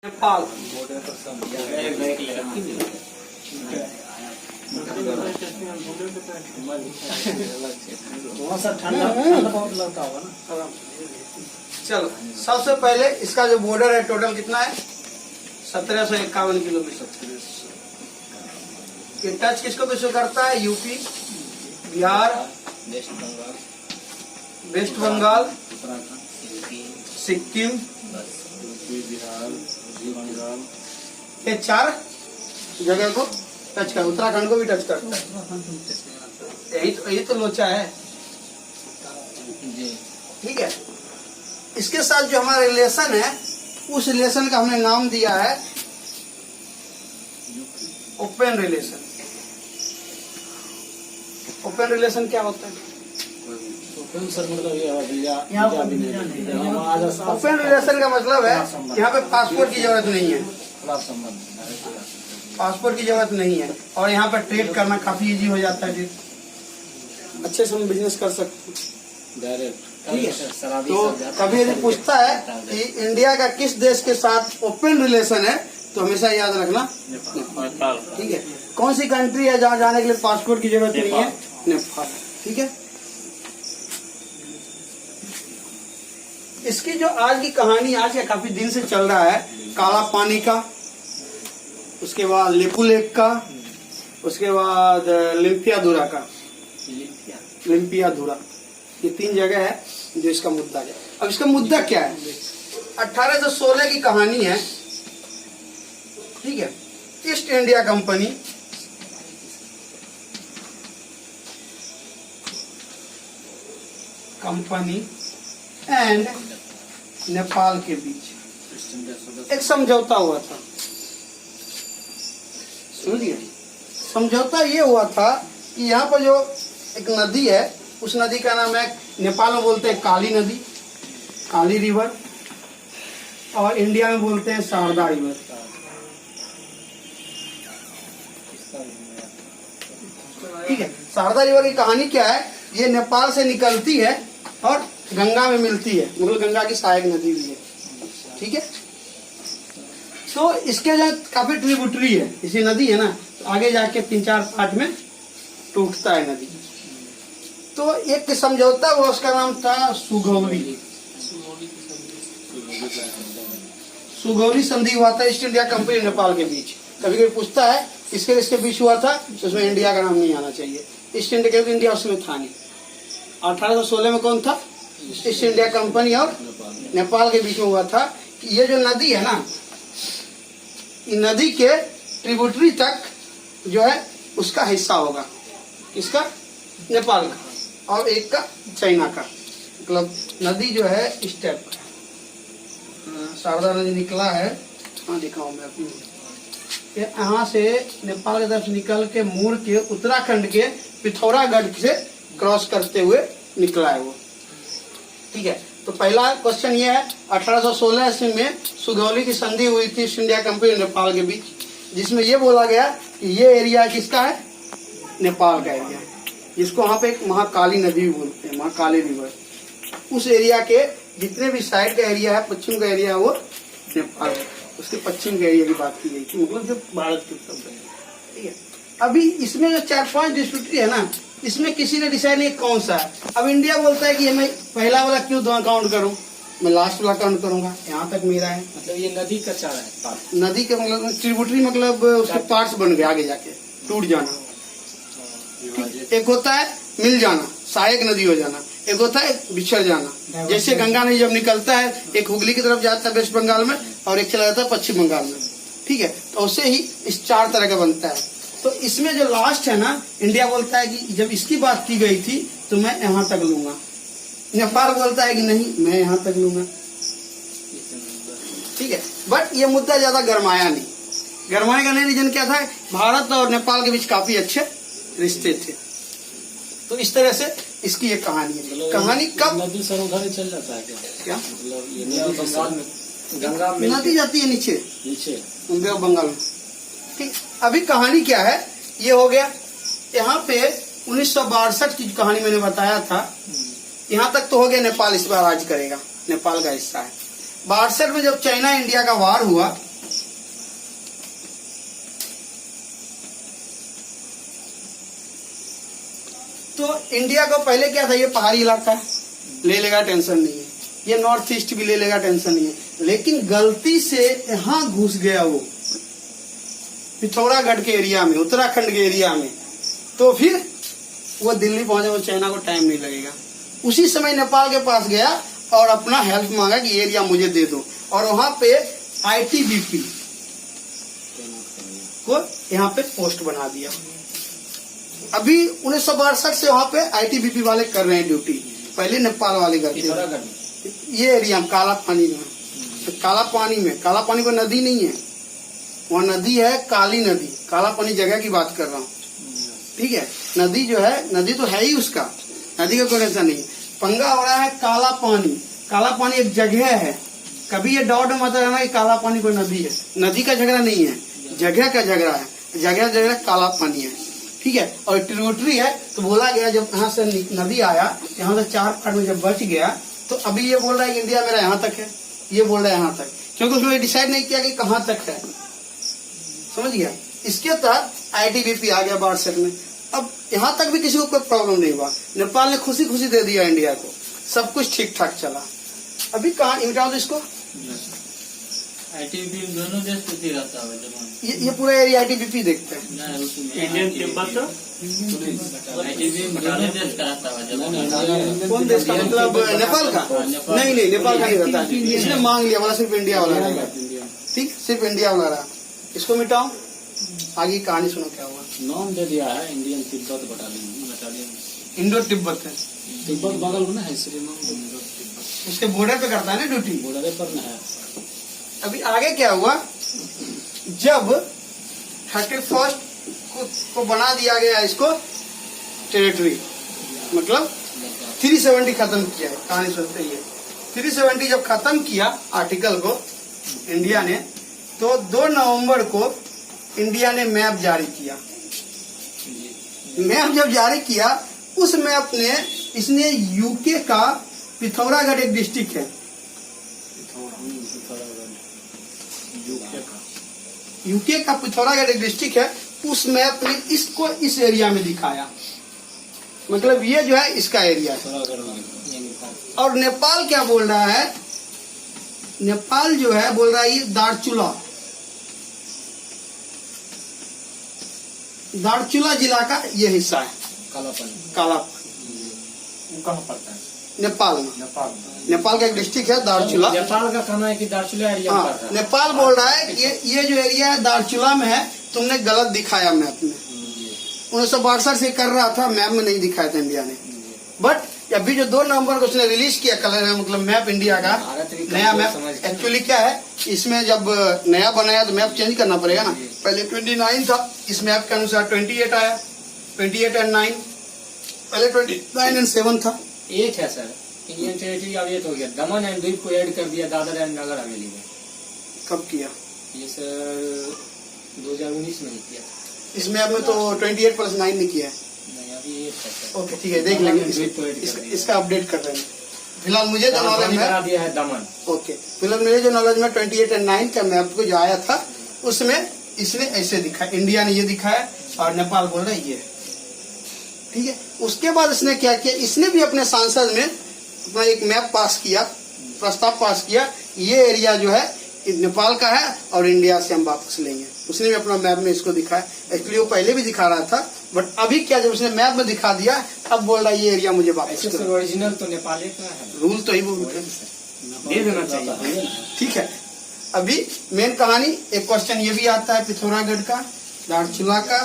नेपाल। चलो सबसे पहले इसका जो बॉर्डर है टोटल कितना है 1751 किलोमीटर। ये टच किसको किसको करता है यूपी, बिहार, वेस्ट बंगाल, सिक्किम, ये 4 जगह को टच कर, उत्तराखंड को भी टच करता है। यही तो लोचा है। ठीक है, इसके साथ जो हमारा रिलेशन है उस रिलेशन का हमने नाम दिया है ओपन रिलेशन। ओपन रिलेशन क्या होता है? ओपन रिलेशन का मतलब है यहाँ पे पासपोर्ट की जरूरत नहीं है, पासपोर्ट की जरूरत नहीं है और यहाँ पे ट्रेड करना काफी इजी हो जाता है, अच्छे से हम बिजनेस कर सकते हैं। ठीक है, तो कभी यदि पूछता है कि इंडिया का किस देश के साथ ओपन रिलेशन है तो हमेशा याद रखना नेपाल। ठीक है, कौन सी कंट्री है जहाँ जाने के लिए पासपोर्ट की जरूरत नहीं है? नेपाल। ठीक है, इसकी जो आज की कहानी आज का काफी दिन से चल रहा है, काला पानी का, उसके बाद लेपू लेक का, उसके बाद लिम्पियाधुरा का, लिम्पियाधुरा, ये 3 जगह है जो इसका मुद्दा है। अब इसका मुद्दा क्या है? 1816 की कहानी है। ठीक है, east India company and Nepal के बीच एक समझौता हुआ था। समझिए, समझौता ये हुआ था कि यहाँ पर जो एक नदी है उस नदी का नाम है, नेपाल में बोलते हैं काली नदी, काली रिवर, और इंडिया में बोलते हैं शारदा रिवर। ठीक है, शारदा रिवर की कहानी क्या है? ये नेपाल से निकलती है और गंगा में मिलती है, मतलब गंगा की सहायक नदी भी है। ठीक है, तो इसके जो काफी ट्रिब्यूटरी है, इसी नदी है ना, तो आगे जाके 3-4 पार्ट में टूटता है नदी। तो एक समझौता हुआ, उसका नाम था सुगौली। सुगौली संधि हुआ था ईस्ट इंडिया कंपनी नेपाल के बीच। कभी कभी पूछता है इसके बीच हुआ था तो उसमें इंडिया का नाम नहीं आना चाहिए, ईस्ट इंडिया, क्योंकि इंडिया उसमें था नहीं। 1816 में कौन था? ईस्ट इंडिया कंपनी और नेपाल के बीच में हुआ था कि ये जो नदी है ना, ये नदी के ट्रिब्यूटरी तक जो है उसका हिस्सा होगा, इसका नेपाल का, और एक का चाइना का। मतलब नदी जो है इस टाइप का, शारदा नदी निकला है, हाँ दिखाऊं मैं अपनी, यहाँ से नेपाल की तरफ निकल के मुड़ के उत्तराखंड के पिथौरागढ़ से क्रॉस करते हुए निकला है वो। ठीक है, तो पहला क्वेश्चन ये है, 1816 में सुगौली की संधि हुई थी ईस्ट इंडिया कंपनी और नेपाल के बीच, जिसमें ये बोला गया कि ये एरिया किसका है? नेपाल का एरिया, जिसको वहाँ पे एक महाकाली नदी भी बोलते हैं, महाकाली रिवर। उस एरिया के जितने भी साइड का एरिया है, पश्चिम का एरिया है, वो नेपाल है, उसके पश्चिम के एरिया की बात की गई थी, मतलब जो भारत के उत्तर है। ठीक है, अभी इसमें जो 4-5 डिस्ट्रिक्ट है ना, इसमें किसी ने डिसाइड नहीं कौन सा है। अब इंडिया बोलता है कि मैं पहला वाला क्यों काउंट करूं, मैं लास्ट वाला काउंट करूंगा, यहाँ तक मेरा है। मतलब ये नदी का 4 है, नदी के मतलब ट्रिब्यूटरी, मतलब उसके पार्ट्स बन गए, आगे जाके टूट जाना। एक होता है मिल जाना, सहायक नदी हो जाना, एक होता है बिछड़ जाना। जैसे गंगा नदी जब निकलता है, एक हुगली की तरफ जाता है वेस्ट बंगाल में, और एक चला जाता है पश्चिम बंगाल में। ठीक है, तो उससे ही इस 4 तरह का बनता है। तो इसमें जो लास्ट है ना, इंडिया बोलता है कि जब इसकी बात की गई थी तो मैं यहाँ तक लूंगा, नेपाल बोलता है कि नहीं मैं यहाँ तक लूंगा। ठीक है, बट ये मुद्दा ज्यादा गरमाया नहीं। गरमाने का नहीं रीजन क्या था? भारत और नेपाल के बीच काफी अच्छे रिश्ते थे। तो इस तरह से इसकी एक कहानी है। कहानी कब नदी सर उधर चल जाता है क्या? मतलब ये गंगा में नदी जाती है नीचे बंगाल में। ठीक, अभी कहानी क्या है ये हो गया। यहाँ पे 1962 की कहानी मैंने बताया था, यहाँ तक तो हो गया। नेपाल इस बार राज करेगा, नेपाल का हिस्सा है। 62 में जब चाइना इंडिया का वार हुआ तो इंडिया को पहले क्या था, ये पहाड़ी इलाका है, ले लेगा टेंशन नहीं है, ये नॉर्थ ईस्ट भी ले लेगा टेंशन नहीं है, लेकिन गलती से यहाँ घुस गया वो पिथौरागढ़ के एरिया में, उत्तराखंड के एरिया में, तो फिर वो दिल्ली पहुंचे, वो चाइना को टाइम नहीं लगेगा। उसी समय नेपाल के पास गया और अपना हेल्प मांगा कि एरिया मुझे दे दो, और वहां पे ITBP को यहाँ पे पोस्ट बना दिया। अभी 1962 से वहाँ पे ITBP वाले कर रहे हैं ड्यूटी, पहले नेपाल वाले करते थे। ये एरिया में काला पानी में, काला पानी को नदी नहीं है, वहाँ नदी है काली नदी, काला पानी जगह की बात कर रहा हूँ, ठीक है। नदी जो है, नदी तो है ही उसका, नदी का कोई टेंशन नहीं। पंगा हो रहा है काला पानी एक जगह है, कभी ये डाउट मत रहना कि काला पानी कोई नदी है, नदी का झगड़ा नहीं है, जगह का झगड़ा है, जगह काला पानी है, ठीक है। और ट्रिब्यूटरी है, तो बोला गया जब यहाँ से नदी आया, यहाँ से 4 पार्ट में जब बच गया, तो अभी ये बोल रहा है कि इंडिया मेरा यहाँ तक है, ये बोल रहा है यहाँ तक, क्योंकि उसने डिसाइड नहीं किया कि कहाँ तक है, समझ गया। इसके तहत ITBP आ गया वाट्सएप में। अब यहाँ तक भी किसी को कोई प्रॉब्लम नहीं हुआ, नेपाल ने खुशी खुशी दे दिया इंडिया को, सब कुछ ठीक ठाक चला। अभी कहाँ इमिटाओ इसको, ITBP दोनों देश पे रहता है, ये पूरा एरिया ITBP देखते हैं। इंडियन तिब्बत ITBP दोनों देश का रहता है। कौन देश का, मतलब नेपाल का? नहीं, नेपाल का नहीं रहता है, इसने मांग लिया, वाला सिर्फ इंडिया वाला रहेगा, ठीक, सिर्फ इंडिया वाला रहा। इसको मिटाओ, आगे कहानी सुनो क्या हुआ। नाम दे दिया है Indian Tibet battalion, Indo Tibet है, तिब्बत बगल में ना है, श्रीमान उसके बॉर्डर पे करता है ना ड्यूटी, बॉर्डर पर ना है। अभी आगे क्या हुआ, जब 31 को बना दिया गया इसको टेरिटरी, मतलब 370 खत्म किया है, कहानी सुनते ही है। 370 जब खत्म किया आर्टिकल को इंडिया ने, तो 2 नवंबर को इंडिया ने मैप जारी किया। मैप जब जारी किया, उस मैप ने इसने यूके का पिथौरागढ़ एक डिस्ट्रिक्ट है, यूके का पिथौरागढ़ एक डिस्ट्रिक्ट है, उस मैप में इसको इस एरिया में दिखाया, मतलब ये जो है इसका एरिया है। और नेपाल क्या बोल रहा है, नेपाल जो है बोल रहा है ये दार्चुला जिला का ये हिस्सा है, काला कहाँ पड़ता है? नेपाल में, नेपाल का एक डिस्ट्रिक्ट है दार्चुला। नेपाल का कहना है कि दार्चुला एरिया में पड़ता है। नेपाल बोल रहा है कि ये जो एरिया है दार्चुला में है, तुमने गलत दिखाया मैप में। 1962 से कर रहा था, मैप में नहीं दिखाया था इंडिया ने। बट अभी जो 2 नवंबर को उसने रिलीज किया कलर, मतलब मैप इंडिया का नया मैप, एक्चुअली क्या है, इसमें जब नया बनाया तो मैप चेंज करना पड़ेगा ना। पहले 29 था, इस मैप के अनुसार 28 आया, 28 और 9, पहले 29 और 7 था। 8 है सर, इंडियन टेरिटरी अब 8 हो गया। दमन एंड द्वीप को ऐड कर दिया दादर एंड नगर हवेली में। कब किया ये सर 2019 में ही किया। इस मैप में तो 28 + 9 ने किया है। नहीं, अभी 8 है सर। ओके ठीक है, देख लेंगे, इसका अपडेट कर रहे हैं। फिलहाल मुझे जो नॉलेज में बना दिया है दमन। ओके, फिलहाल मेरे जो नॉलेज में 28 और 9 का मैप को जो आया था, उसमें इसने ऐसे दिखाया, इंडिया ने ये दिखाया और नेपाल बोल रहा है ये, ठीक है। उसके बाद इसने क्या किया, इसने भी अपने सांसद में अपना एक मैप पास किया, प्रस्ताव पास किया, ये एरिया जो है नेपाल का है और इंडिया से हम वापस लेंगे। उसने भी अपना मैप में इसको दिखाया। एक्चुअली वो पहले भी दिखा रहा था, बट अभी क्या, जब उसने मैप में दिखा दिया, अब बोल रहा है ये एरिया मुझे वापस करो। ओरिजिनल तो नेपाल का है, रूल तो ही वो दे देना चाहिए, ठीक है। अभी मेन कहानी, एक क्वेश्चन ये भी आता है पिथौरागढ़ का, दार्चुला का,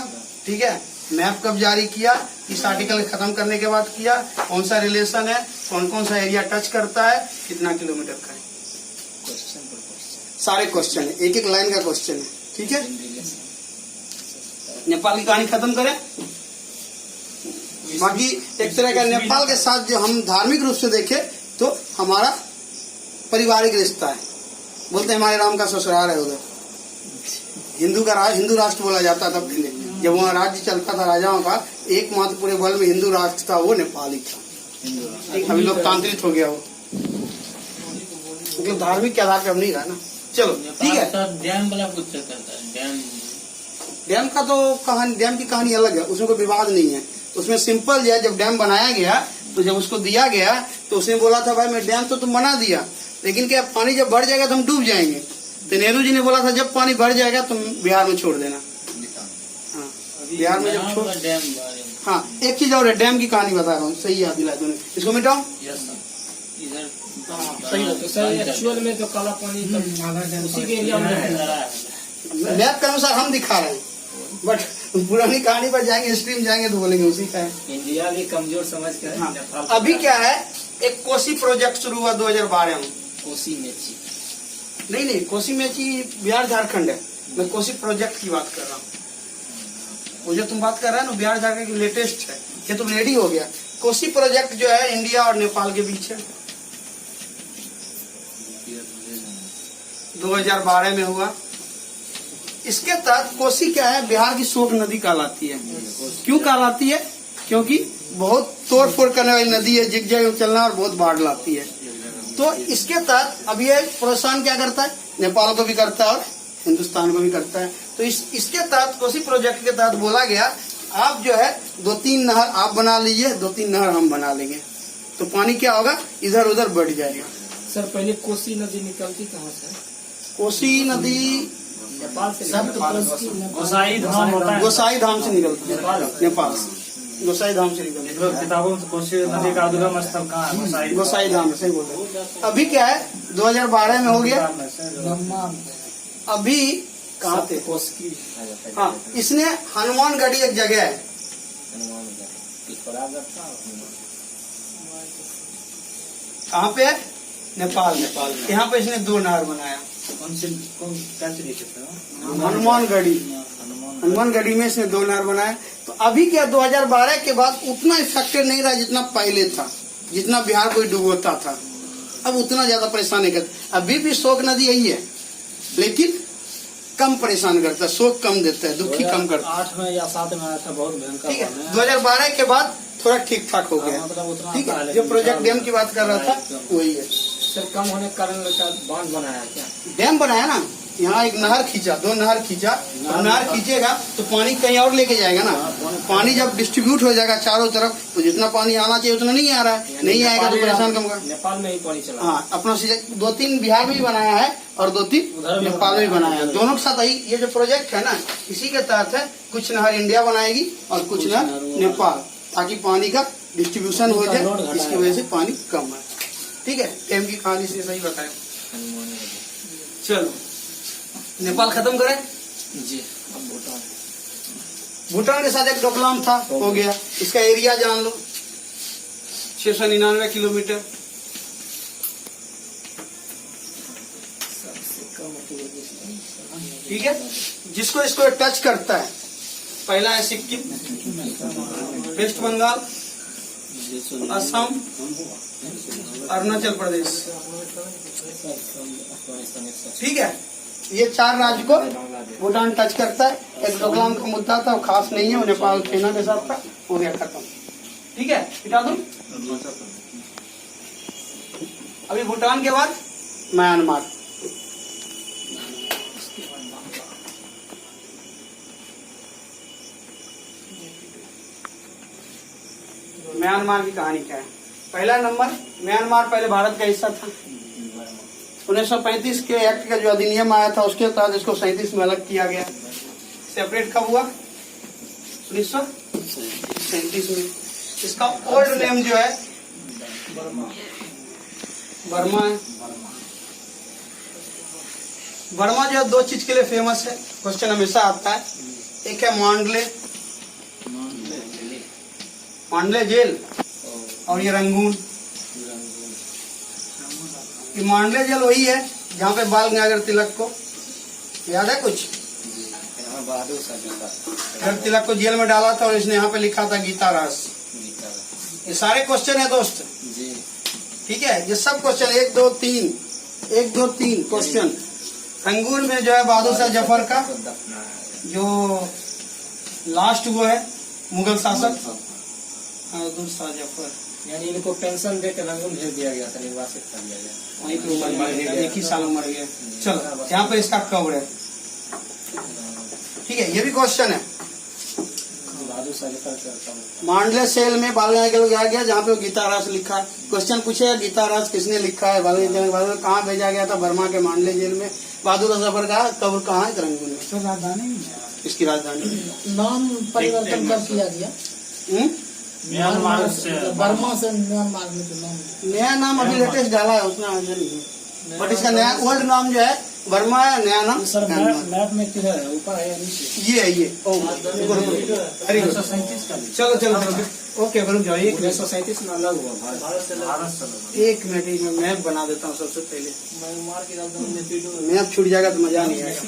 ठीक है। मैप कब जारी किया, इस आर्टिकल खत्म करने के बाद किया, कौन सा रिलेशन है, कौन कौन सा एरिया टच करता है, कितना किलोमीटर का है, सारे क्वेश्चन है, एक एक लाइन का क्वेश्चन है, ठीक है। नेपाल की कहानी खत्म करें। बाकी एक तरह का नेपाल के साथ जो हम धार्मिक रूप से देखें तो हमारा पारिवारिक रिश्ता है। बोलते हैं हमारे राम का ससुराल है उधर। हिंदू राष्ट्र बोला जाता था पहले, जब वहाँ राज्य चलता था राजाओं का, एकमात्र पूरे वर्ल्ड में हिंदू राष्ट्र था, वो नेपाल ही था। अभी लोकतांत्रिक हो गया वो, मतलब धार्मिक के आधार पर अब नहीं रहा ना। चलो ठीक है। डैम वाला कुछ करता है, डैम का तो कहानी, डैम की कहानी अलग है, उसमें कोई विवाद नहीं है। उसमें सिंपल जो है, जब डैम बनाया गया तो जब उसको दिया गया तो उसने बोला था भाई मैं डैम तो तुम बना दिया, लेकिन क्या पानी जब बढ़ जाएगा तो हम डूब जाएंगे। तो नेहरू जी ने बोला था जब पानी बढ़ जाएगा तुम बिहार में छोड़ देना। हाँ, बिहार में जब छोड़, डैम हाँ एक चीज और है, डैम की कहानी बता रहा हूँ, सही याद दिलाया तूने, इसको मिटाओ। इधर सही तो सर एक्चुअल में तो काला पानी तो उसी के एरिया में है। मैप के अनुसार हम दिखा रहे हैं, बट पुरानी कहानी पर जाएंगे, स्ट्रीम जाएंगे तो बोलेंगे उसी का है। इंडिया भी कमजोर समझ कर हाँ, नेपाल अभी क्या है, एक कोसी प्रोजेक्ट शुरू हुआ 2012 में। कोसी मेची नहीं, कोसी मेची बिहार झारखंड है, मैं कोसी प्रोजेक्ट की बात कर रहा हूँ। वो जो तुम बात कर रहे हो ना बिहार झारखंड की लेटेस्ट है, ये तो रेडी हो गया। कोसी प्रोजेक्ट जो है इंडिया और नेपाल के बीच है, 2012 में हुआ। इसके तहत कोसी क्या है, बिहार की शोक नदी कहलाती है। क्यों कहलाती है? क्योंकि बहुत तोड़ फोड़ करने वाली नदी है, जिग जगह चलना और बहुत बाढ़ लाती है। तो इसके तहत अब ये प्रोत्साहन क्या करता है, नेपाल को भी करता है और हिंदुस्तान को भी करता है। तो इसके तहत कोसी प्रोजेक्ट के तहत बोला गया आप जो है 2-3 नहर आप बना लीजिए, 2-3 नहर हम बना लेंगे, तो पानी क्या होगा, इधर उधर बढ़ जाएगा। सर पहले कोसी नदी निकलती कहाँ से? कोसी नदी नेपाल से गोसाई धाम होता है, गोसाई धाम से निकलती है, नेपाल से गोसाई धाम से निकलती है। किताबों में कोसी नदी का उद्गम स्थल कहाँ है? गोसाई धाम, सही बोल रहे हो। अभी क्या है 2012 में हो गया, अभी कहाँ थे, कोसी हाँ इसने हनुमानगढ़ी एक जगह है, कहाँ पे है, नेपाल में। यहाँ पे इसने 2 नहर बनाया, हनुमानगढ़ी में इसने 2 नहर बनाया। तो अभी क्या 2012 के बाद उतना इफेक्टेड नहीं रहा जितना पहले था, जितना बिहार को डुबोता था, अब उतना ज्यादा परेशान नहीं करता। अभी भी शोक नदी यही है, लेकिन कम परेशान करता है, शोक कम देता है, दुखी कम करता है। 8 में या 7 में आया था, बहुत भयंकर। ठीक है, 2012 के बाद थोड़ा ठीक ठाक हो गया। मतलब उतना ठीक है, जो प्रोजेक्ट डैम की बात कर रहा था वही है। सर कम होने के कारण बांध बनाया क्या? डैम बनाया ना, यहाँ एक नहर खींचा, 2 नहर खींचा, और नहर खींचेगा तो पानी कहीं और लेके जाएगा ना। पानी जब डिस्ट्रीब्यूट हो जाएगा चारों तरफ तो जितना पानी आना चाहिए उतना नहीं आ रहा है, नहीं आएगा तो परेशान कम होगा। नेपाल में ही पानी चला। हाँ, अपना 2-3 बिहार में भी बनाया है और 2-3 नेपाल में भी बनाया है, दोनों के साथ। ये जो प्रोजेक्ट है ना, इसी के तहत है, कुछ नहर इंडिया बनाएगी और कुछ नहर नेपाल, ताकि पानी का डिस्ट्रीब्यूशन हो जाए, इसकी वजह से पानी कम है। ठीक है, डैम की कहानी से सही बताया। चलो नेपाल खत्म करें जी। अब भूटान, भूटान के साथ एक डोकलाम था, हो गया। इसका एरिया जान लो, 699 किलोमीटर। ठीक है, जिसको इसको टच करता है, पहला है सिक्किम, वेस्ट बंगाल, असम, अरुणाचल प्रदेश। ठीक है, ये 4 राज्य को भूटान टच करता है। एक डोकलाम का मुद्दा था, वो खास नहीं है, वो नेपाल सेना के साथ था, हो गया खत्म। ठीक है, हटा दो। अभी भूटान के बाद म्यांमार। म्यांमार की कहानी क्या है? पहला नंबर, म्यांमार पहले भारत का हिस्सा था। 1935 के एक्ट का जो अधिनियम आया था उसके तहत इसको 37 में अलग किया गया। सेपरेट कब हुआ? 1937 में। इसका ओल्ड नेम जो है बर्मा है। बर्मा जो है 2 चीज के लिए फेमस है, क्वेश्चन हमेशा आता है। एक है मांडले जेल, और ये रंगून। ये मांडले जेल वही है जहाँ पे बाल गंगाधर तिलक को, याद है कुछ? गंगाधर तिलक को जेल में डाला था और इसने यहाँ पे लिखा था गीता रास। ये सारे क्वेश्चन है दोस्त जी। ठीक है, ये सब क्वेश्चन 1 2 3 क्वेश्चन। रंगून में जो है बहादुर शाह जफर का जो लास्ट वो है मुगल शासक बहादुर शाह जफर, यानी इनको पेंशन देकर रंगून भेज दिया गया था, निर्वासित कर दिया गया, वहीं पे मर गया, एक ही साल में मर गया। चलो, यहाँ पे इसका कब्र है। ठीक है, ये भी क्वेश्चन है। बहादुर शाह लिखा करता हूँ। मांडले सेल में बाल गंगाधर तिलक गया गया जहाँ पे वो गीता राज लिखा है। क्वेश्चन पूछेगा गीता राज किसने लिखा है, बाल गंगाधर तिलक कहाँ भेजा गया था, बर्मा के मांडले जेल में। बहादुर जफर का कब्र कहाँ है, करंगुन में। तो राजधानी में है। इसकी राजधानी नाम परिवर्तन कब किया गया? म्यांमार से बर्मा से म्यांमार में तो नाम नया नाम अभी लेटेस्ट डाला है, उतना आइडिया नहीं है। बट इसका नया ओल्ड नाम जो है बर्मा है, नया नाम सर म्यांमार। मैप में किधर है, ऊपर है या नीचे? ये है ये। ओ, अरे 1937 का भी। चलो चलो चलो ओके रुक जाओ एक मिनट। 1937 में अलग हुआ भारत। भारत से लगा। एक मिनट ही मैं मैप बना देता हूँ सबसे पहले। म्यांमार की राजधानी नेपिडो। मैप छूट जाएगा तो मजा नहीं आएगा।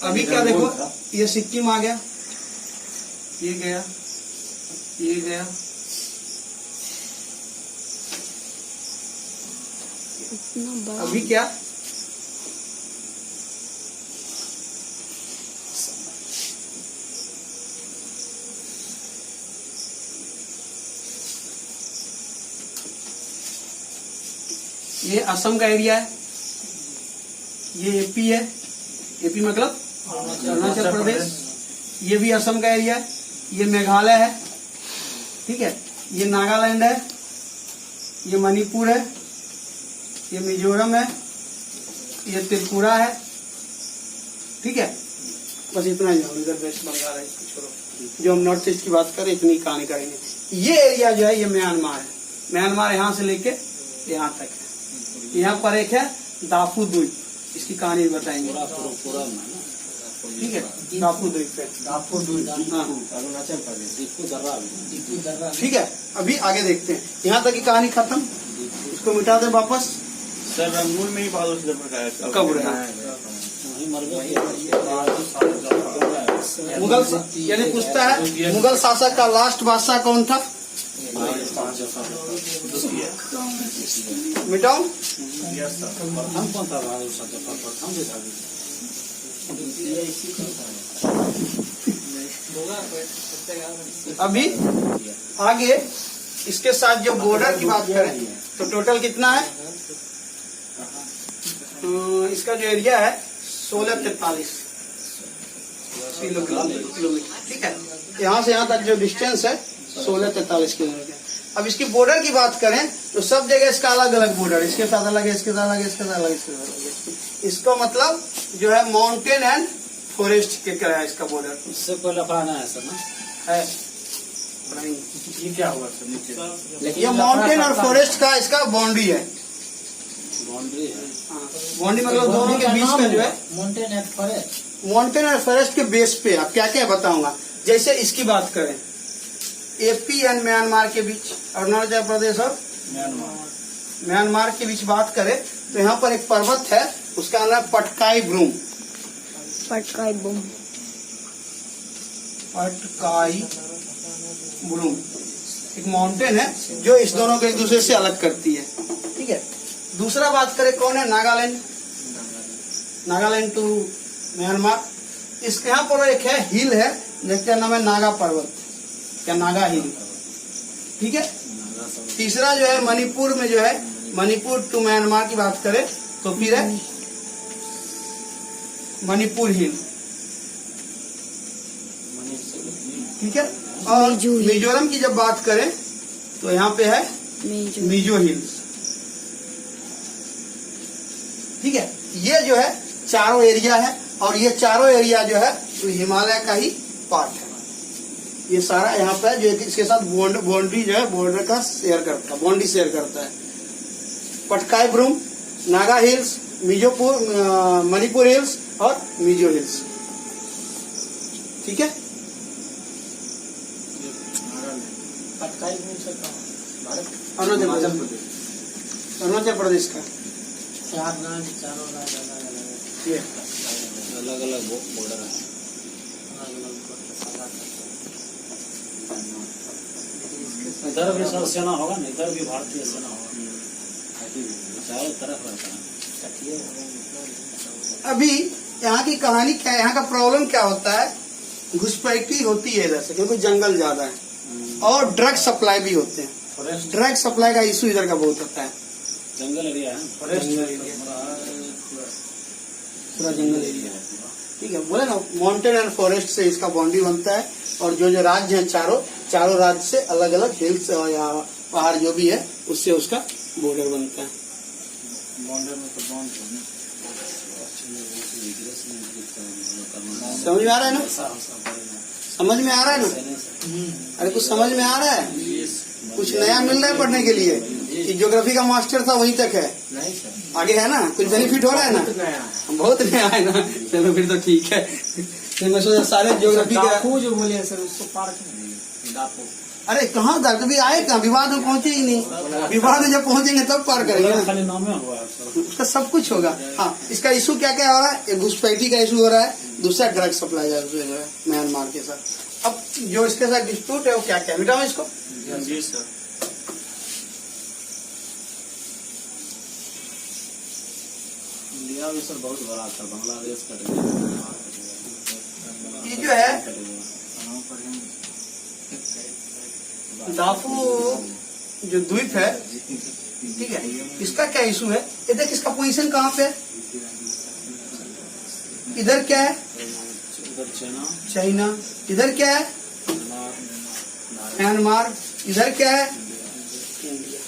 अभी क्या देखो, ये सिक्किम आ गया, ये गया, ये गया, अभी क्या ये असम का एरिया है, ये एपी है, एपी मतलब अरुणाचल प्रदेश, ये भी असम का एरिया है, ये मेघालय है, ठीक है, ये नागालैंड है, ये मणिपुर है, ये मिजोरम है, ये त्रिपुरा है, ठीक है। बस इतना ही जाओ, इधर वेस्ट बंगाल है, इसको छोड़ो। जो हम नॉर्थ ईस्ट की बात करें इतनी कहानी करेंगे। ये एरिया जो है ये म्यांमार है। म्यांमार यहाँ से लेके यहाँ तक है। यहाँ पर एक है दाफू द्वीप, इसकी कहानी बताएंगे, ठीक है। दाफू द्वीप पे हाँ अरुणाचल प्रदेश दिक्कू दर्रा। ठीक है। अभी आगे देखते हैं, यहाँ तक की कहानी खत्म, इसको मिटा दे वापस। सर रंगून में ही बहादुर शाह का कब्र है। वहीं मर गए। मुगल यानी पूछता है मुगल शासक का लास्ट बादशाह कौन था, मिटाओ। प्रथम कौन था बहादुर शाह जफर? प्रथम जो था अभी आगे इसके साथ जो बॉर्डर की बात करें तो टोटल कितना है, इसका जो एरिया है 1643 किलोमीटर, ठीक है। यहाँ से यहाँ तक जो डिस्टेंस है 1643 किलोमीटर। अब इसकी बॉर्डर की बात करें तो सब जगह इसका अलग अलग बॉर्डर, इसके साथ अलग है, इसके साथ अलग है, इसके साथ अलग है, इसके साथ अलग है। इसका मतलब जो है माउंटेन एंड फॉरेस्ट के क्या है इसका बॉर्डर इससे कोई लफड़ा नहीं है सर ना? है। ये क्या हुआ सर नीचे? ये माउंटेन और फॉरेस्ट का इसका बाउंड्री है। बाउंड्री है। बाउंड्री मतलब दोनों के बीच का जो है माउंटेन एंड फॉरेस्ट। माउंटेन और फॉरेस्ट के बेस पे आप क्या क्या बताऊंगा। जैसे इसकी बात करें एपी एंड म्यांमार के बीच, अरुणाचल प्रदेश और म्यांमार के बीच बात करें तो यहाँ पर एक पर्वत है, उसका नाम है पटकाई ब्रूम। पटकाई बूम। पटकाई ब्रूम एक माउंटेन है जो इस दोनों को एक दूसरे से अलग करती है, ठीक है। दूसरा बात करें कौन है, नागालैंड, नागालैंड टू म्यांमार। इसके यहाँ पर एक है हिल है जिसका नाम है नागा पर्वत या नागा हिल, ठीक है। तीसरा जो है मणिपुर में जो है मणिपुर टू म्यांमार की बात करें तो फिर है मणिपुर हिल, ठीक है। और मिजोरम की जब बात करें तो यहाँ पे है मिजो हिल्स, ठीक है। ये जो है चारों एरिया है और ये चारों एरिया जो है तो हिमालय का ही पार्ट है। ये सारा यहाँ पे जो इसके साथ बाउंड्री जो है बॉर्डर का शेयर करता है, बाउंड्री शेयर करता है। पटकाई ब्रूम, नागा हिल्स, मिजोपुर, मणिपुर हिल्स और मिजो हिल्स, ठीक है। पटकाई में सर कहाँ? भारत अरुणाचल प्रदेश, अरुणाचल प्रदेश का चार राज्य, चारों राज्य अलग अलग है। ये अलग अलग बॉर्डर है। इधर भी सब सेना होगा ना, इधर भी भारतीय सेना होगा, चारों तरफ रहता है। अभी यहाँ की कहानी क्या है, यहाँ का प्रॉब्लम क्या होता है, घुसपैठी होती है इधर से क्योंकि जंगल ज्यादा है और ड्रग सप्लाई भी होते हैं। फॉरेस्ट ड्रग सप्लाई का इशू इधर का बहुत होता है। जंगल एरिया है, फॉरेस्ट एरिया, पूरा जंगल एरिया है। ठीक है, बोले ना माउंटेन एंड फॉरेस्ट से इसका बाउंड्री बनता है, और जो जो राज्य हैं चारों राज्य से अलग अलग हिल्स या पहाड़ जो भी है उससे उसका बॉर्डर बनता है। बॉर्डर में तो बॉन्ड समझ में आ रहा है ना? ऐसा पड़ेगा। समझ में आ रहा है ना? अरे कुछ समझ में आ रहा है? कुछ नया मिल रहा है पढ़ने के लिए कि ज्योग्राफी का मास्टर था वहीं तक है, नहीं सर, आगे है ना, कुछ बेनिफिट हो रहा है ना? बहुत नया है। बहुत नया है ना, चलो फिर तो ठीक है। फिर मैं सोचा सारे ज्योग्राफी का, डाकू जो बोले सर उसको पार क्यों नहीं? डाकू अरे कहाँ था कभी आए कहाँ, विवाद में पहुंचे ही नहीं, विवाद में जब पहुंचेंगे तब पार करेंगे ना, खाली नाम में हुआ है सर। उसका सब कुछ होगा। हाँ, इसका इशू क्या क्या हो रहा है, एक घुसपैठी का इशू हो रहा है, दूसरा ड्रग सप्लाई जो है म्यांमार के साथ। अब जो इसके साथ डिस्प्यूट है वो क्या क्या, मिटाओ इसको। जी सर। इंडिया भी सर बहुत बड़ा था, बांग्लादेश कटेगा, ये जो है दाफू जो द्वीप है, ठीक है, इसका क्या इशू है, ये देख इसका पोजीशन कहाँ पे है, इधर क्या है, उधर चाइना, चाइना, इधर क्या है, म्यांमार, इधर क्या है, इंडिया।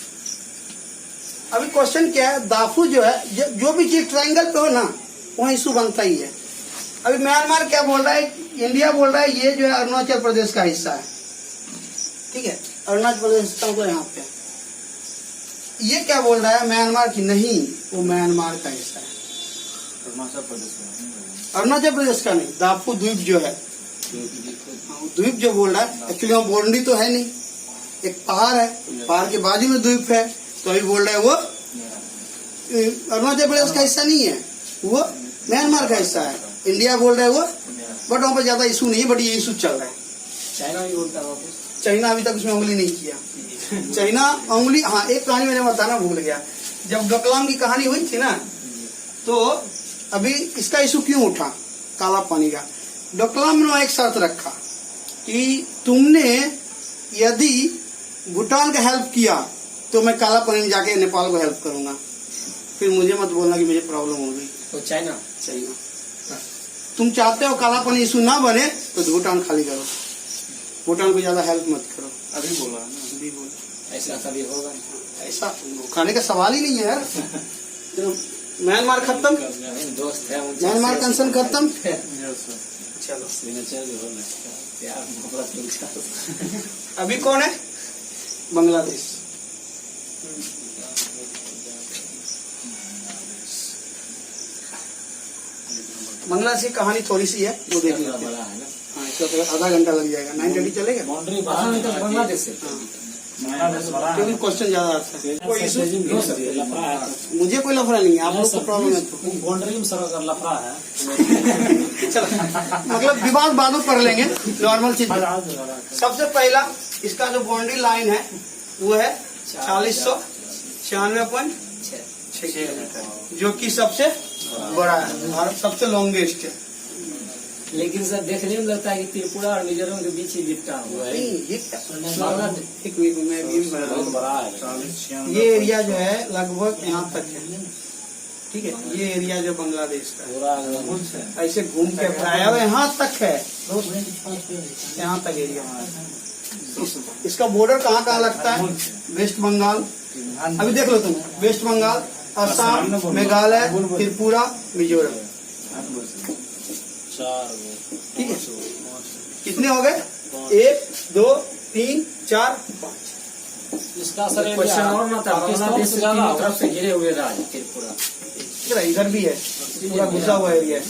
अभी क्वेश्चन क्या है, दाफू जो है, जो भी चीज ट्रायंगल पे हो ना वहाँ इशू बनता ही है। अभी म्यांमार क्या बोल रहा है, इंडिया बोल रहा है ये जो है अरुणाचल प्रदेश का हिस्सा है, ठीक है, अरुणाचल प्रदेश का मतलब यहाँ पे। ये क्या बोल रहा है म्यांमार की, नहीं वो म्यांमार का हिस्सा है, अरुणाचल प्रदेश में अरुणाचल प्रदेश का नहीं, दाफू द्वीप जो है, हाँ, द्वीप जो बोल रहा है, एक्चुअली वहाँ बाउंड्री तो है नहीं, एक पहाड़ है, पहाड़ के बाजू में द्वीप है, तो अभी बोल रहा है वो अरुणाचल प्रदेश का हिस्सा नहीं है, वो म्यांमार का हिस्सा है। इंडिया बोल रहा है वो, बट वहाँ पर ज्यादा इशू नहीं है, बट ये इशू चल रहा है। चाइना भी बोलता है वापस। चाइना अभी तक उसमें उंगली नहीं किया, चाइना उंगली, हाँ एक कहानी मैंने बताना भूल गया, जब डोकलाम की कहानी हुई थी ना, तो अभी इसका इशू क्यों उठा, काला पानी का। डोकलाम ने एक शर्त रखा कि तुमने यदि भूटान का हेल्प किया तो मैं काला पानी में जाके नेपाल को हेल्प करूंगा, फिर मुझे मत बोलना कि मुझे प्रॉब्लम हो गई। तो चाइना तुम चाहते हो काला पानी इशू ना बने तो भूटान खाली करो, भूटान को ज्यादा हेल्प मत करो। अभी बोला है ना, अभी बोलो, ऐसा कभी होगा नहीं। ऐसा खाने का सवाल ही नहीं है यार। तो म्यांमार खत्म, दोस्त है उनसे म्यांमार कंसर्न खत्म। Yes sir. चलो सिग्नेचर जो है प्यार मोहब्बत मिलता अभी कौन है, बांग्लादेश। बांग्लादेश की कहानी थोड़ी सी है, वो देख लेते हैं। बड़ा है ना। हाँ, इसका तो आधा घंटा लग जाएगा, 9:30 चलेगा, बाउंड्री बांग्लादेश से बांग्लादेश बड़ा है। क्योंकि क्वेश्चन ज्यादा आता है। कोई इशू लफड़ा है, मुझे कोई लफड़ा नहीं है, आप लोग को प्रॉब्लम है तो बाउंड्री में सर अगर लफड़ा है चलो, मतलब विवाद बाद में कर लेंगे, नॉर्मल चीज। सबसे पहला इसका जो बाउंड्री लाइन है वो है 4096.6, जो कि सबसे बड़ा है और सबसे लॉन्गेस्ट है। लेकिन सर देखने में लगता है कि त्रिपुरा और मिजोरम के बीच ही लिपटा हुआ है। नहीं, ये क्या, बांग्लादेश एक मिनट में ये भी बता बहुत दूं। बड़ा है। 40-96 ये एरिया जो है लगभग यहाँ तक है, ठीक है, ये एरिया जो बांग्लादेश का पूरा है, ऐसे घूम के आया हुआ यहाँ तक है, यहाँ तक एरिया। इसका बॉर्डर कहाँ कहाँ लगता है, वेस्ट बंगाल, अभी देख लो तुम, वेस्ट बंगाल, असम, मेघालय, त्रिपुरा, मिजोरम, 4 ठीक है। कितने हो गए, 1 2 3 4 5। इसका सर क्वेश्चन और ना था, पाकिस्तान बांग्लादेश से से ज्यादा तीनों होगा। तरफ से घिरे हुए राज्य त्रिपुरा, इधर भी है, पूरा घुसा हुआ एरिया है,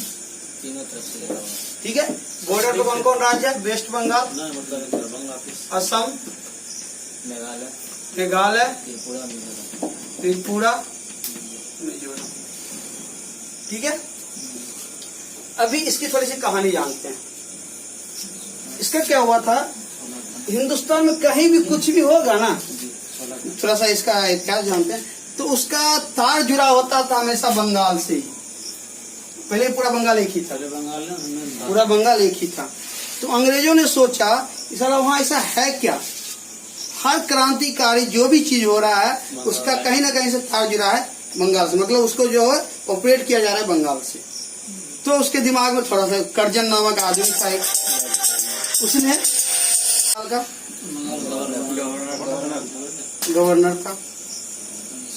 तीनों तरफ से घिरा हुआ है। ठीक है। बॉर्डर पे कौन कौन राज्य है, वेस्ट बंगाल, नहीं मतलब इधर बांग्लादेश, असम, मेघालय, मेघालय, त्रिपुरा, मिजोरम। त्रिपुरा, मिजोरम, ठीक है। अभी इसकी थोड़ी सी कहानी जानते हैं। इसका क्या हुआ था, हिंदुस्तान में कहीं भी कुछ भी होगा ना, थोड़ा सा इसका इतिहास जानते हैं, तो उसका तार जुड़ा होता था हमेशा बंगाल से ही। पहले पूरा बंगाल एक ही था, अरे बंगाल में पूरा बंगाल एक ही था। तो अंग्रेजों ने सोचा कि साला वहाँ ऐसा है क्या, हर क्रांतिकारी जो भी चीज हो रहा है उसका कहीं ना कहीं से तार जुड़ा है बंगाल से, मतलब उसको जो है ऑपरेट किया जा रहा है बंगाल से। तो उसके दिमाग में थोड़ा सा कर्जन नामक आदमी था एक, उसने का गवर्नर था,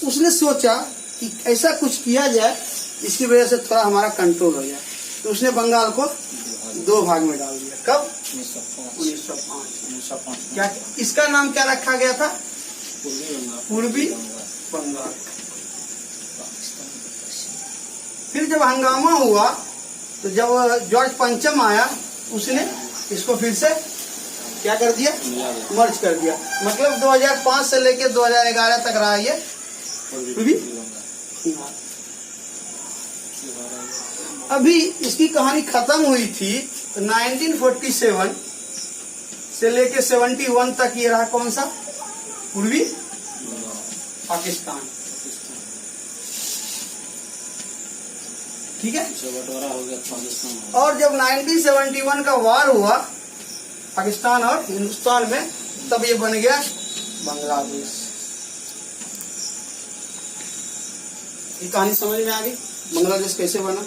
उसने सोचा कि ऐसा कुछ किया जाए इसकी वजह से थोड़ा हमारा कंट्रोल हो जाए। तो उसने बंगाल को 2 भाग में डाल दिया। कब? 1905। क्या इसका नाम क्या रखा गया था? पूर्वी बंगाल। फिर जब हंगामा हुआ तो जब जॉर्ज पंचम आया उसने इसको फिर से क्या कर दिया? मर्ज कर दिया। मतलब 2005 से लेकर 2011 तक रहा ये पूर्वी बंगाल। अभी इसकी कहानी खत्म हुई थी तो 1947 से लेके 71 तक ये रहा कौन सा? पूर्वी पाकिस्तान। ठीक है। बंटवारा हो गया पाकिस्तान। और जब 1971 का वार हुआ पाकिस्तान और हिंदुस्तान में, तब ये बन गया बांग्लादेश। ये कहानी समझ में आ गई बांग्लादेश कैसे बना।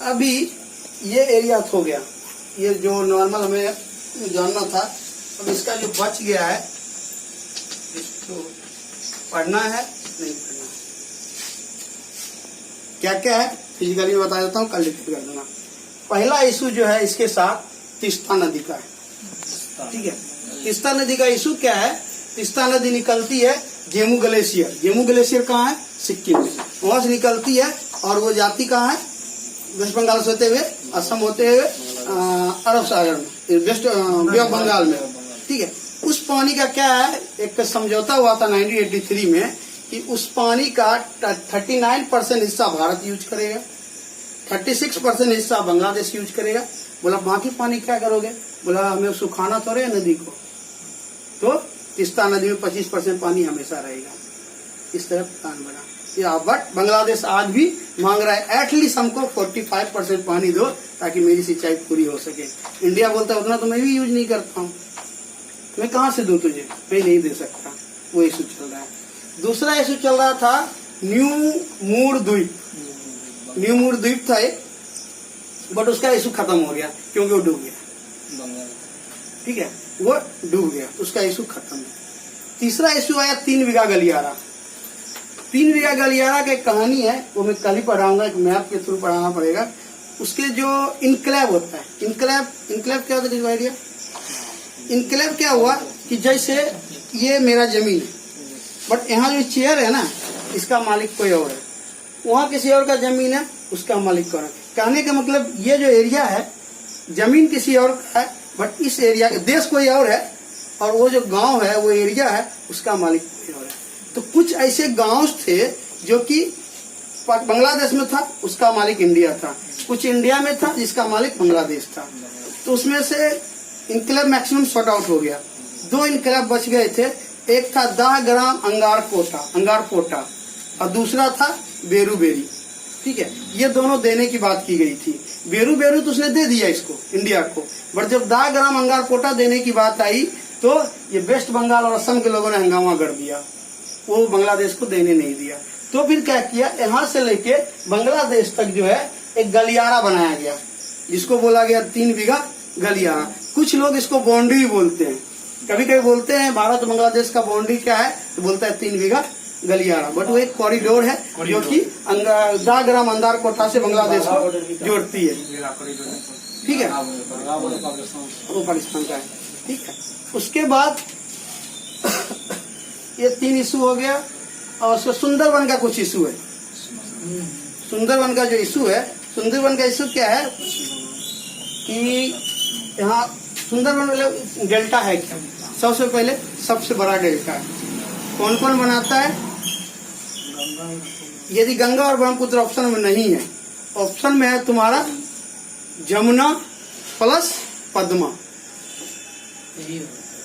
अभी ये एरिया हो गया, ये जो नॉर्मल हमें जानना था। अब इसका जो बच गया है इसको पढ़ना है नहीं पढ़ना है, क्या क्या है फिजिकली बता देता हूँ, कल लिखित कर देना। पहला इशू जो है इसके साथ तीस्ता नदी का है। ठीक है। तीस्ता नदी का इशू क्या है? तीस्ता नदी निकलती है जेमू ग्लेशियर। जेमू ग्लेशियर कहाँ है? सिक्किम में। वहां से निकलती है और वो जाती कहाँ है? वेस्ट बंगाल से होते हुए असम होते हुए अरब सागर में, वेस्ट बे ऑफ बंगाल में। ठीक है। उस पानी का क्या है, एक समझौता हुआ था 1983 में कि उस पानी का 39% हिस्सा भारत यूज करेगा, 36% हिस्सा बांग्लादेश यूज करेगा। बोला बाकी पानी क्या करोगे? बोला हमें सुखाना तो रहे नदी को, तो तीस्ता नदी में 25% पानी हमेशा रहेगा। इस तरह प्लान बना। बट बांग्लादेश आज भी मांग रहा है एटलीस्ट हमको 45% पानी दो ताकि मेरी सिंचाई पूरी हो सके। इंडिया बोलता है उतना तो मैं भी यूज नहीं करता हूँ, मैं कहाँ से दूं तुझे, मैं नहीं दे सकता। वो इशू चल रहा है। दूसरा इशू चल रहा था न्यू मूर द्वीप। न्यू मूर द्वीप था एक, बट उसका इशू खत्म हो गया क्योंकि वो डूब गया। ठीक है, वो डूब गया, उसका इशू खत्म है। तीसरा इशू आया 3 बीघा गलियारा। 3 बीघा गलियारा की कहानी है, वो मैं कल ही पढ़ाऊंगा, एक मैप के थ्रू पढ़ाना पड़ेगा। उसके जो इनक्लेव होता है, इनक्लेव क्या होता है आइडिया? इनक्लेव क्या हुआ कि जैसे ये मेरा जमीन है, बट यहाँ जो चेयर है ना, इसका मालिक कोई और है, वहाँ किसी और का जमीन है, उसका मालिक कौन है। कहने का मतलब ये जो एरिया है जमीन किसी और का है, बट इस एरिया का देश कोई और है, और वो जो गांव है वो एरिया है उसका मालिक कोई और है। तो कुछ ऐसे गांव थे जो कि बांग्लादेश में था, उसका मालिक इंडिया था, कुछ इंडिया में था जिसका मालिक बांग्लादेश था। तो उसमें से इनकलाब मैक्सिमम शॉर्ट आउट हो गया। 2 इनकलाब बच गए थे, एक था दाहग्राम अंगारपोटा और दूसरा था बेरूबेरी। ठीक है, ये दोनों देने की बात की गई थी। बेरू तो उसने दे दिया इसको, इंडिया को, बट जब दाहग्राम अंगारपोटा देने की बात आई तो ये वेस्ट बंगाल और असम के लोगों ने हंगामा कर दिया, वो बांग्लादेश को देने नहीं दिया। तो फिर क्या किया, यहाँ से लेके बांग्लादेश तक जो है एक गलियारा बनाया गया, जिसको बोला गया 3 बीघा गलियारा। कुछ लोग इसको बाउंड्री बोलते हैं, कभी कभी बोलते हैं भारत और बांग्लादेश का बाउंड्री क्या है, तो बोलता है 3 बीघा गलियारा, बट वो एक कॉरिडोर है जो कि दाहग्राम अंगारपोटा से बांग्लादेश को जोड़ती है। ठीक है, वो पाकिस्तान का है। ठीक है, उसके बाद ये 3 इशू हो गया। और सुंदरवन का कुछ इशू है। सुंदरवन का जो इशू है, सुंदरवन का इशू क्या है कि यहाँ सुंदरवन मतलब डेल्टा है क्या, सबसे पहले सबसे बड़ा डेल्टा है। कौन कौन बनाता है? यदि गंगा और ब्रह्मपुत्र ऑप्शन में नहीं है, ऑप्शन में है तुम्हारा जमुना प्लस पद्मा।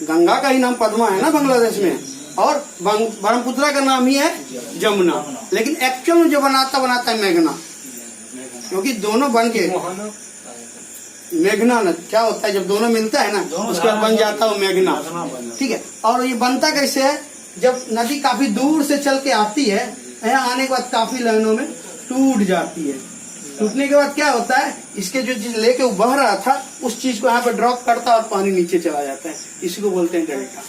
गंगा का ही नाम पद्मा है ना बांग्लादेश में, और ब्रह्मपुत्र का नाम ही है जमुना, लेकिन एक्चुअल में जो बनाता है मेघना, क्योंकि दोनों बन के मेघना नदी क्या होता है, जब दोनों मिलता है ना उसके बाद बन जाता है वो मेघना। ठीक है, और ये बनता कैसे है, जब नदी काफी दूर से चल के आती है, यहाँ आने के बाद काफी लाइनों में टूट जाती है। टूटने के बाद क्या होता है, इसके जो चीज लेके वो बह रहा था उस चीज को यहाँ पे ड्रॉप करता है और पानी नीचे चला जाता है। इसी को बोलते हैं डेल्टा।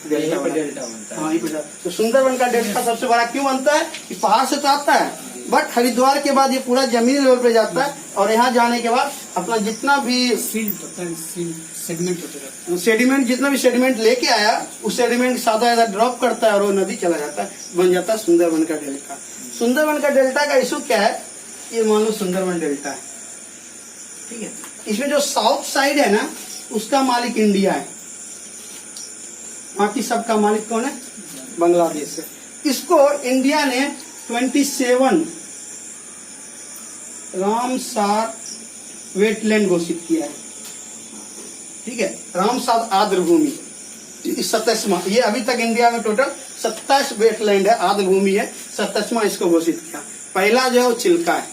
डेल्टा यहीं पे बना। डेल्टा बनता है। हाँ, यहीं पे डेल्टा। तो सुंदरबन का डेल्टा सबसे बड़ा क्यों बनता है कि पहाड़ से तो आता है, बट हरिद्वार के बाद ये पूरा जमीन लेवल पे जाता है और यहाँ जाने के बाद अपना जितना भी सील्ड होता है, सेगमेंट होते रहते सेडिमेंट, जितना भी सेडिमेंट लेके आया उस सेडिमेंट सादा सादा ड्रॉप करता है और वो नदी चला जाता है, बन जाता है सुंदरबन का डेल्टा। सुंदरबन का डेल्टा का इशू क्या है, ये मान लो सुंदरबन डेल्टा है, ठीक है। इसमें जो साउथ साइड है ना उसका मालिक इंडिया है, बाकी सबका मालिक कौन है, बांग्लादेश है। इसको इंडिया ने 27 रामसार वेटलैंड घोषित किया है, ठीक है। रामसार आर्द्र भूमि 27वां, ये अभी तक इंडिया में टोटल 27 वेटलैंड है, आर्द्र भूमि है, 27वां इसको घोषित किया। पहला जो है वो चिल्का है,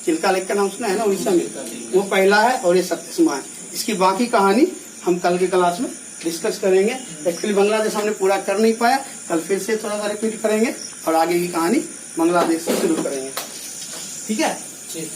चिल्का लेक का नाम सुना है ना उड़ीसा में, वो पहला है और ये 27वां है। इसकी बाकी कहानी हम कल की क्लास में डिस्कस करेंगे। एक्चुअली बांग्लादेश हमने पूरा कर नहीं पाया, कल फिर से थोड़ा सा रिपीट करेंगे और आगे की कहानी बांग्लादेश से शुरू करेंगे, ठीक है। ठीक।